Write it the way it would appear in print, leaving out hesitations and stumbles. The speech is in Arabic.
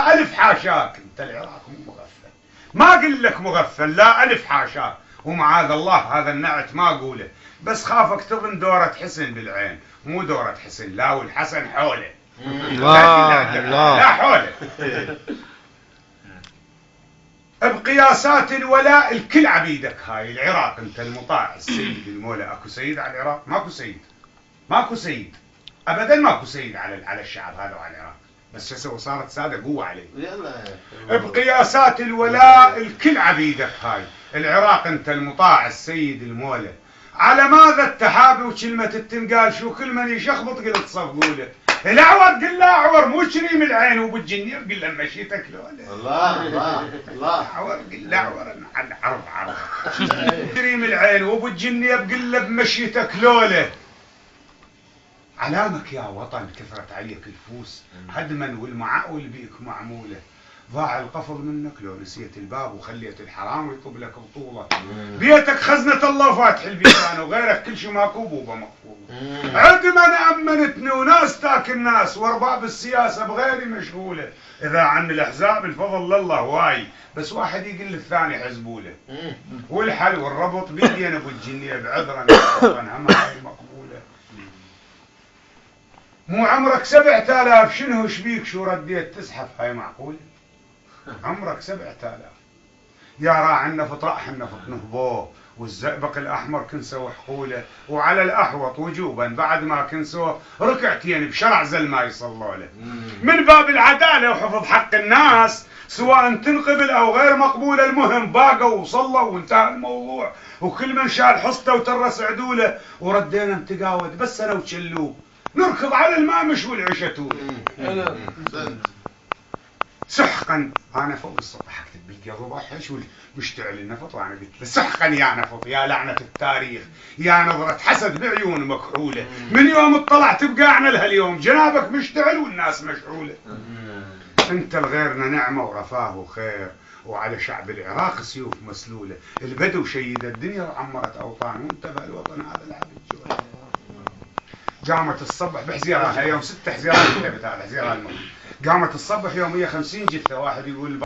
ألف حاشاك، أنت العراق مو مغفل، ما أقول لك مغفل، لا ألف حاشاك، ومعاذ الله هذا النعت ما أقوله، بس خافك تظن دورة حسن بالعين، مو دورة حسن، لا والحسن حوله. لا حوله. بقياسات الولاء الكل عبيدك، هاي العراق انت المطاع السيد المولى. اكو سيد على العراق؟ ماكو سيد، ماكو سيد ابدا، ماكو سيد على الشعب هذا وعلى العراق، بس شو سوى؟ صارت ساده قوه عليه. بقياسات الولاء الكل عبيدك، هاي العراق انت المطاع السيد المولى. على ماذا التحابي وكلمه التنقال؟ شو كل من يشخبط قلت صفقوله. الاعور قل له اعور، مو كريم العين وبالجنيه قل له مشيتك لوله. الله الله الله. اعور قل له اعور عرض عرض. كريم العين وبالجنيه قل له بمشيتك لوله. علامك يا وطن كثرت عليك الفوس هدما والمعقول بيك معموله. ضاع القفل منك لو نسيت الباب وخليت الحرام يطب لك بطوله. بيتك خزنة الله فاتح البيبان وغيرك كل شيء ماكو بوبه مقفوله. عدما امنتني وناس تاكل ناس وارباب السياسه بغيري مشغوله. اذا عن الاحزاب الفضل لله واي، بس واحد يقول للثاني حزبوله. والحل والربط بيدينا ابو الجنيه بعذرا هم هاي مقبوله. مو عمرك 7000 شنو شبيك شو رديت تزحف؟ هاي معقوله؟ عمرك 7000. يا راعي النفط راح النفط نهبوه، والزئبق الاحمر كنسوا حقوله، وعلى الاحوط وجوبا بعد ما كنسوه ركعتين بشرع زل ما يصلوا له. من باب العداله وحفظ حق الناس سواء تنقبل او غير مقبوله، المهم باقوا وصلوا وانتهى الموضوع، وكل من شال حصته وترس عدوله، وردينا نتقاود بس انا وشلوب نركض على المامش والعشتوله. سحقا انا فوق السطح اكتب بالقلب احش مشتعل النفط، وانا قلت له سحقا يا نفط يا لعنه التاريخ يا نظره حسد بعيون مكحوله. من يوم اطلعت بقاعنا لهاليوم جنابك مشتعل والناس مشعوله. انت لغيرنا نعمه ورفاه وخير، وعلى شعب العراق سيوف مسلوله. البدو شيد الدنيا وعمرت اوطان، وانت بهالوطن هذا العبد جوع. قامت الصبح بحزيرانها يوم 6 حزيران كتبت هذا حزيران الموت. قامت الصبح يوم 150 جثه، واحد يقول